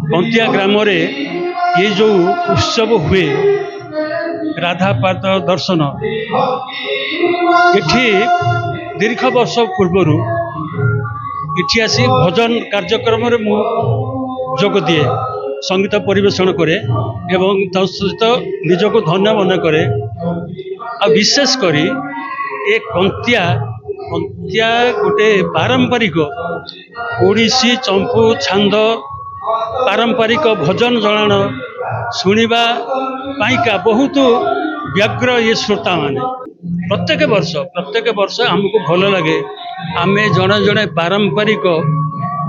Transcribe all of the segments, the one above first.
कंतिया ग्राम रे ये जो उत्सव हुए राधा पाद दर्शन एठी दीर्घ वर्ष पूर्वर इठी आसी भजन कार्यक्रम रे मु जोग दिए संगीत परिवेशन करे एवं तत्सहित निजको धन्य मन करे आ विशेष करी ए कंतिया कंतिया गोटे पारंपरिक ओडिसी चंपू छांद पारंपरिक भजन जलाण शुणा पाइका बहुत व्यग्र ये श्रोता माने प्रत्येक वर्ष हमको भल लगे आमे जड़े जड़े पारंपरिक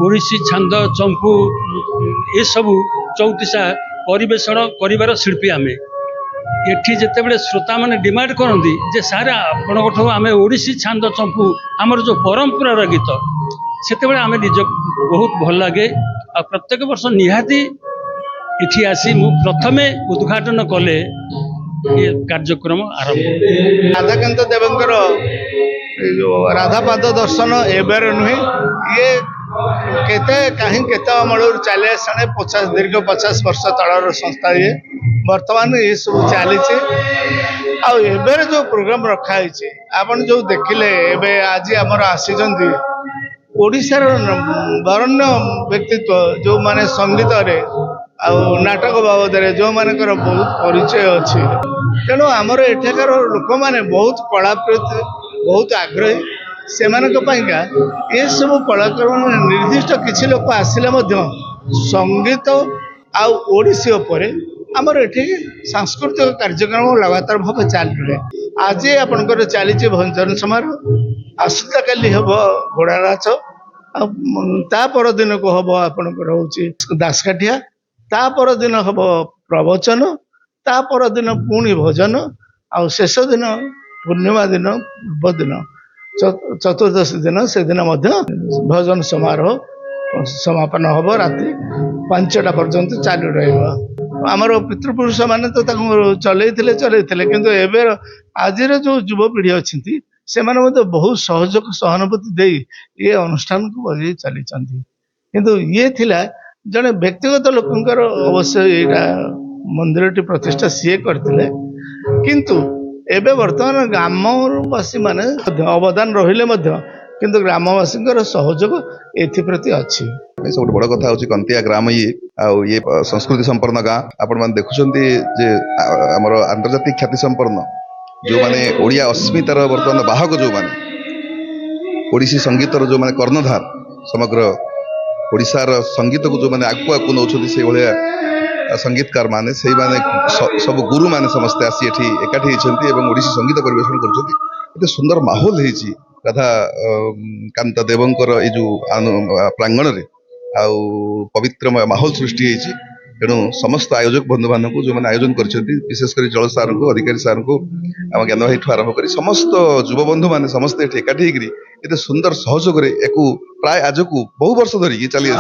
ओडिसी छांद चंपू ये सबू चौतीसा परिवेषण करिवार शिल्पी आमे एठी जेतेबेले श्रोता माने डिमांड करती जे सारे आपणठू आमे ओडिसी छांद चंपू आमर जो परंपरार गीत सेतेबेले आमे निज बहुत भल लगे आ प्रत्येक वर्ष निहाती इठी आसी मु प्रथमे उद्घाटन कले ये कार्यक्रम आरंभ राधाकांत देवंकर जो राधापाद दर्शन एबार नुहे ये केते कहीं केते अमल चली आसाने 50 दीर्घ 50 वर्ष तलर संस्था ये वर्तमान ये सब चली आर जो प्रोग्राम रखाई आपन जो देखिले एबे आज आमर आसीचंती ओडिशार बरण्य व्यक्तित्व जो माने संगीत रे आ नाटक बाबद जो मानकर बहुत परिचय अच्छी तेणु आमर एठाकार लोक मैंने बहुत कला प्रति बहुत आग्रही से ये सब कलाकार निर्दिष्ट किसी लोक आसिले संगीत आड़ीसी आमर ये सांस्कृतिक कार्यक्रम लगातार भाव चल आज आपंकर चली भंजन समारोह आसता काली हम घोड़ा नाच ता पर दिन को हम आपंकर हूँ दासकाठिया ता पर दिन हम प्रवचन ता पर दिन पुणी भजन आ शेष दिन पूर्णिमा दिन पूर्व दिन चतुर्दशी दिन से दिन भजन समारोह समापन हम राति 5टा पर्यंत चालू रमर पितृपुरुष माने तो चलते किंतु एबे आज जो युवपीढ़ी अच्छी से बहुत सहयोग सहानुभूति दे ये अनुष्ठान को बजाई चली किंतु ये थिला जड़े व्यक्तिगत लोकंकर अवश्य यहाँ मंदिर टी प्रतिष्ठा सी करते किंतु एबे वर्तमान ग्रामवासी माने अवदान रहिले किंतु ग्रामवासी सहयोग एप्रति अच्छी सब बड़ कथा हूँ कंतिया ग्राम ये संस्कृति संपन्न गाँ आपण मैंने देखुंटे जे आमर आंतर्जातिक ख्याति संपन्न जो माने ओडिया अस्मितार वर्तमान बाहक जो माने ओडिसी संगीतर जो माने कर्णधार समग्र ओडिशार संगीत को जो माने आगु आगु नौछंती से भलिया संगीतकार माने से माने सब गुरु माने समस्ते आसी एठी एकाठी होइछंती एवं ओडिसी संगीत परिवेषण करछंती एते सुंदर माहौल हेछि राधा कांत देवंकर ए जो प्रांगण रे आ पवित्रमय माहौल सृष्टि हेछि तेणु समस्त आयोजक बंधु बांधव को जो मैंने आयोजन करछंती विशेषकर जल सार को अधिकारी सार को आम ज्ञान भाई आरंभ कर समस्त युव बंधु मैंने समस्त एकाठी होते सुंदर सहयोग प्राय आज को बहु वर्ष धरिकी चली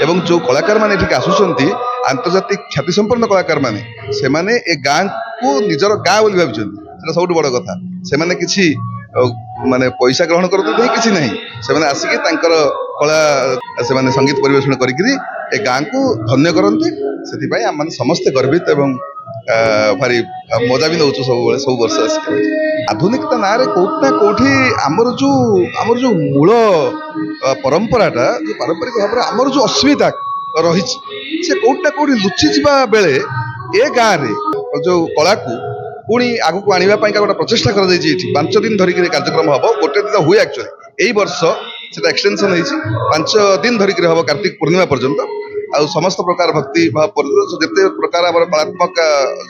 एवं जो कलाकार मैंने आसुंच आंतर्जातिक ख्याति संपन्न कलाकार मैंने से माने ए गाँ को निजर गाँ बोली भाई सब बड़ कथा से किसी माने पैसा ग्रहण करते किसी ना से आसिक कला से संगीत परिवेषण करी ए गाँ को धन्य करते से आम समस्ते गर्वित एवं भारी मजा भी नौ सब वर्ष आसिक आधुनिकता ना कौटना कौटी आमर जो मूल परंपराटा जो पारंपरिक भाव में आमर जो अस्मिता रही से कौटना कौटी लुचि जा बेले ए गाँव में जो कला को पुणी आगु को आने गोटे प्रचेषा कर 5 दिन धरिक कार्यक्रम हम गोटे दिन हुए एक्चुअली यही वर्ष से एक्सटेंशन हो 5 दिन धरिक हम कार्तिक पूर्णिमा पर्यंत आ समस्त प्रकार भक्ति भाव जिते प्रकार आम कलात्मक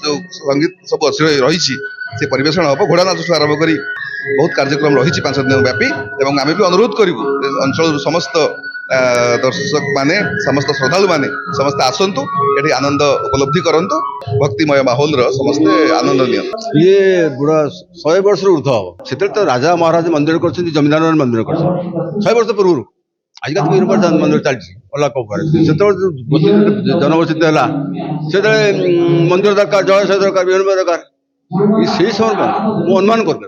जो संगीत सब रही से परिवेषण हम घोड़ा नाच आरंभ कर बहुत कार्यक्रम रही 5 दिन व्यापी एवं आम भी अनुरोध करूँ अंचल समस्त दर्शक माने समस्त श्रद्धालु माने समस्त आसंतु ये आनंद उपलब्धि करंतु भक्तिमय माहौल समस्ते आनंद नियंतु ये बुढ़ा 100 वर्ष ऊर्ध हम से तो राजा महाराज मंदिर कर जमींदार मंदिर कर 100 वर्ष पूर्व आजकल तो यूनिवर्स मंदिर चलती अलग से जनबसति है मंदिर दरकार जलाशय दरकार विभिन्न दरकार से समय मुझे अनुमान कर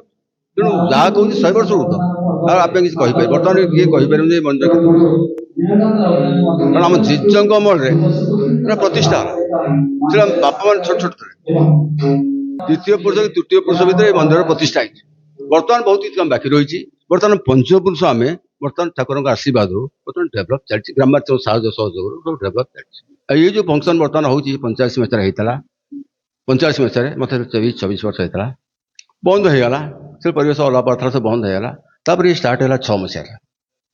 तेणु जहाँ कहूँ 100 वर्ष ऊर्ध आप किसी बर्तमान ये कहीपर मंदिर କାରଣ ଆମ ଜେଜେଙ୍କ ଅମଳରେ ପୁରା ପ୍ରତିଷ୍ଠା ହେଲା ସେଟା ବାପା ମାନେ ଛୋଟ ଛୋଟ ଥିଲେ ଦ୍ୱିତୀୟ ପୁରୁଷ କି ତୃତୀୟ ପୁରୁଷ ଭିତରେ ଏ ମନ୍ଦିର ପ୍ରତିଷ୍ଠା ହେଇଛି। ବର୍ତ୍ତମାନ ବହୁତ କିଛି କାମ ବାକି ରହିଛି। ବର୍ତ୍ତମାନ ପଞ୍ଚପୁରୁଷ ଆମେ ବର୍ତ୍ତମାନ ଠାକୁରଙ୍କ ଆଶୀର୍ବାଦରୁ ବର୍ତ୍ତମାନ ଡେଭଲପ୍ ଚାଲିଛି। ଗ୍ରାମାଞ୍ଚଳ ସାହାଯ୍ୟ ସହଯୋଗରୁ ସବୁ ଡେଭଲପ୍ ଚାଲିଛି। ଆଉ ଏଇ ଯୋଉ ଫଙ୍କସନ୍ ବର୍ତ୍ତମାନ ହଉଛି 85 ମସିହାରେ ହେଇଥିଲା। 85 ମସିହାରେ ମୋତେ 24 ବର୍ଷ ହେଇଥିଲା। ବନ୍ଦ ହେଇଗଲା। ସେ ପରିବେଶ ଅଲଗା ଥିଲା, ସେ ବନ୍ଦ ହେଇଗଲା। ତାପରେ ଇଏ ଷ୍ଟାର୍ଟ ହେଲା 6 ମସିହାରେ।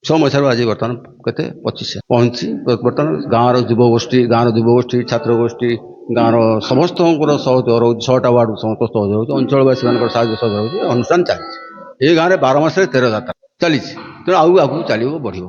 6 ମସିହାରୁ ଆଜି ବର୍ତ୍ତମାନ କେତେ 25 ପହଞ୍ଚି ବର୍ତ୍ତମାନ ଗାଁର ଯୁବଗୋଷ୍ଠୀ ଛାତ୍ରଗୋଷ୍ଠୀ ଗାଁର ସମସ୍ତଙ୍କର ସହଯୋଗ ରହୁଛି। 6ଟା ୱାର୍ଡ ସମସ୍ତ ସହଯୋଗ ରହୁଛି। ଅଞ୍ଚଳବାସୀମାନଙ୍କର ସାହାଯ୍ୟ ସହଯୋଗ ରହୁଛି। ଅନୁଷ୍ଠାନ ଚାଲିଛି। ଏ ଗାଁରେ 12 ମାସରେ 13 ଯାତ୍ରା ଚାଲିଛି। ତେଣୁ ଆଉ ଆଗକୁ ଚାଲିବ, ବଢ଼ିବ।